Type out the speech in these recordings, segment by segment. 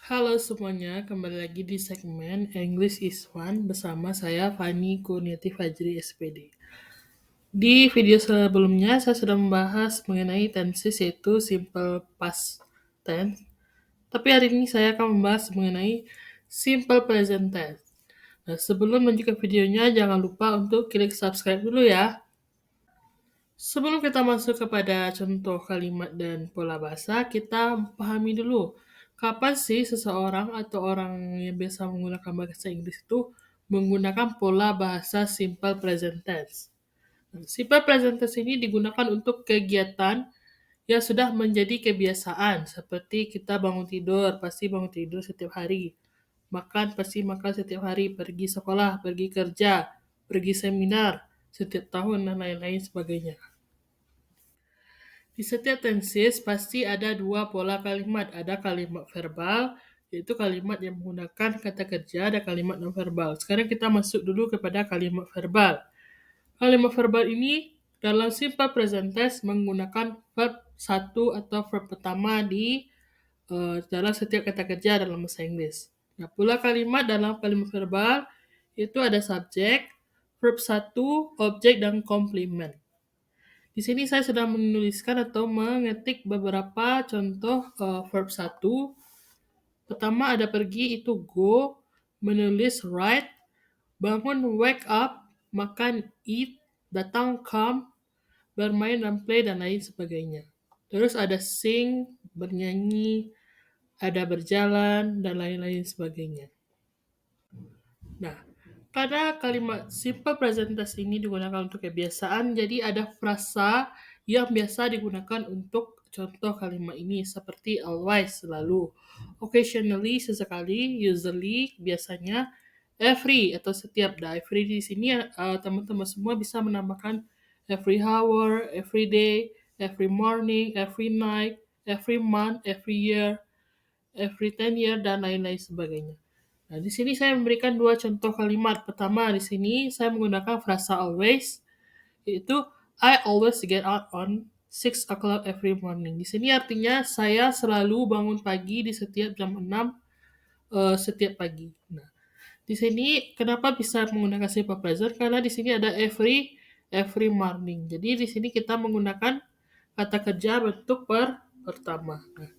Halo semuanya, kembali lagi di segmen English is One bersama saya Fani Kurniati Fajri SPD. Di video sebelumnya saya sudah membahas mengenai tenses yaitu simple past tense. Tapi hari ini saya akan membahas mengenai simple present tense. Nah, sebelum lanjut ke videonya, jangan lupa untuk klik subscribe dulu ya. Sebelum kita masuk kepada contoh kalimat dan pola bahasa, kita pahami dulu kapan sih seseorang atau orang yang biasa menggunakan bahasa Inggris itu menggunakan pola bahasa simple present tense. Nah, simple present tense ini digunakan untuk kegiatan yang sudah menjadi kebiasaan, seperti kita bangun tidur, pasti bangun tidur setiap hari. Makan, pasti makan setiap hari. Pergi sekolah, pergi kerja, pergi seminar setiap tahun, dan lain-lain sebagainya. Di setiap tenses pasti ada dua pola kalimat. Ada kalimat verbal, yaitu kalimat yang menggunakan kata kerja, ada kalimat non-verbal. Sekarang kita masuk dulu kepada kalimat verbal. Kalimat verbal ini dalam simple present tense menggunakan verb satu atau verb pertama di dalam setiap kata kerja dalam bahasa Inggris. Nah, pola kalimat dalam kalimat verbal itu ada subjek, verb satu, objek, dan komplement. Di sini saya sudah menuliskan atau mengetik beberapa contoh verb satu. Pertama ada pergi itu go, menulis write, bangun wake up, makan eat, datang come, bermain dan play dan lain sebagainya. Terus ada sing, bernyanyi, ada berjalan dan lain-lain sebagainya. Nah, pada kalimat simple present tense ini digunakan untuk kebiasaan, jadi ada frasa yang biasa digunakan untuk contoh kalimat ini seperti always, selalu, occasionally, sesekali, usually, biasanya, every atau setiap. Nah, every di sini teman-teman semua bisa menambahkan every hour, every day, every morning, every night, every month, every year, every 10 year, dan lain-lain sebagainya. Nah, di sini saya memberikan dua contoh kalimat. Pertama, di sini saya menggunakan frasa always, yaitu I always get out on 6 o'clock every morning. Di sini artinya saya selalu bangun pagi di setiap jam 6 setiap pagi. Nah, di sini kenapa bisa menggunakan simple present? Karena di sini ada every morning. Jadi di sini kita menggunakan kata kerja bentuk pertama. Nah,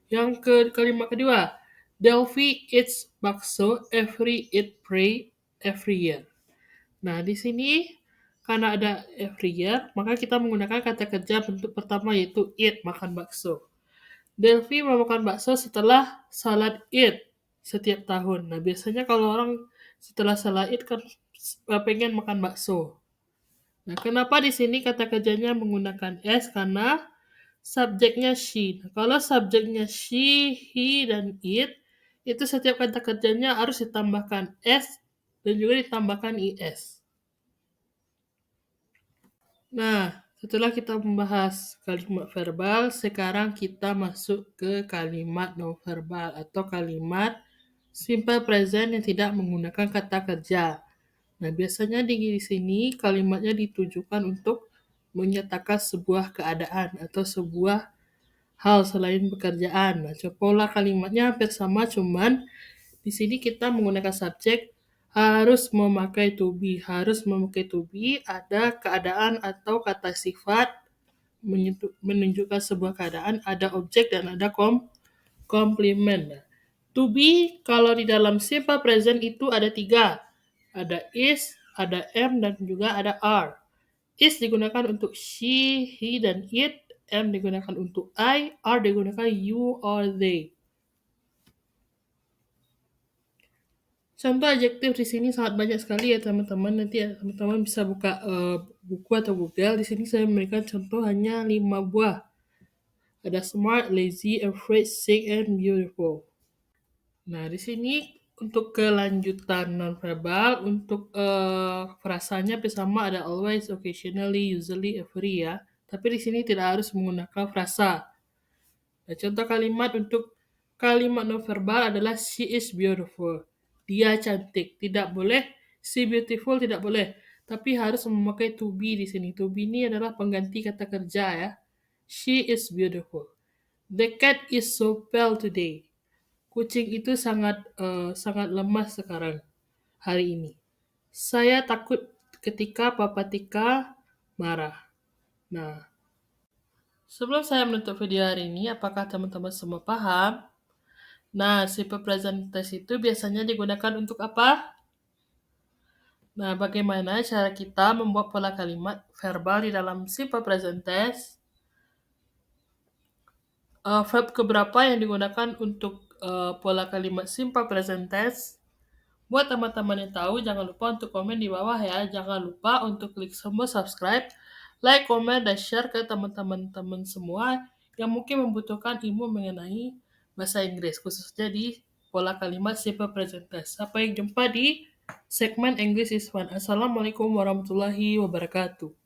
yang kalimat kedua, Delphi eats bakso every year. Nah, di sini karena ada every year, maka kita menggunakan kata kerja bentuk pertama yaitu eat, makan bakso. Delphi memakan bakso setelah salat Id setiap tahun. Nah, biasanya kalau orang setelah salat Id kan pengen makan bakso. Nah, kenapa di sini kata kerjanya menggunakan S? Karena subjeknya she. Nah, kalau subjeknya she, he, dan it, itu setiap kata kerjanya harus ditambahkan S dan juga ditambahkan IS. Nah, setelah kita membahas kalimat verbal, sekarang kita masuk ke kalimat non-verbal atau kalimat simple present yang tidak menggunakan kata kerja. Nah, biasanya di sini kalimatnya ditujukan untuk menyatakan sebuah keadaan atau sebuah hal selain pekerjaan. Nah, pola kalimatnya hampir sama, cuman di sini kita menggunakan subjek harus memakai to be. Harus memakai to be, ada keadaan atau kata sifat menunjukkan sebuah keadaan, ada objek dan ada komplement. Nah, to be kalau di dalam simple present itu ada tiga. Ada is, ada am, dan juga ada are. Is digunakan untuk she, he, dan it. Am digunakan untuk I. Are digunakan you or they. Contoh adjektif di sini sangat banyak sekali ya teman-teman. Nanti ya, teman-teman bisa buka buku atau Google. Di sini saya memberikan contoh hanya 5 buah. Ada smart, lazy, afraid, sick, and beautiful. Nah, di sini untuk kelanjutan nonverbal, untuk frasanya sama ada always, occasionally, usually, every ya. Tapi di sini tidak harus menggunakan frasa. Nah, contoh kalimat untuk kalimat nonverbal adalah she is beautiful. Dia cantik. Tidak boleh she beautiful, tidak boleh. Tapi harus memakai to be di sini. To be ini adalah pengganti kata kerja ya. She is beautiful. The cat is so pale today. Kucing itu sangat lemah sekarang, hari ini. Saya takut ketika Papa Tika marah. Nah, sebelum saya menutup video hari ini, apakah teman-teman semua paham? Nah, simple present tense itu biasanya digunakan untuk apa? Nah, bagaimana cara kita membuat pola kalimat verbal di dalam simple present tense? Verb keberapa yang digunakan untuk pola kalimat simple present tense? Buat teman-teman yang tahu, jangan lupa untuk komen di bawah ya. Jangan lupa untuk klik tombol subscribe, like, komen, dan share ke teman-teman semua yang mungkin membutuhkan ilmu mengenai bahasa Inggris, khususnya di pola kalimat simple present tense. Sampai jumpa di segmen English is Fun. Assalamualaikum warahmatullahi wabarakatuh.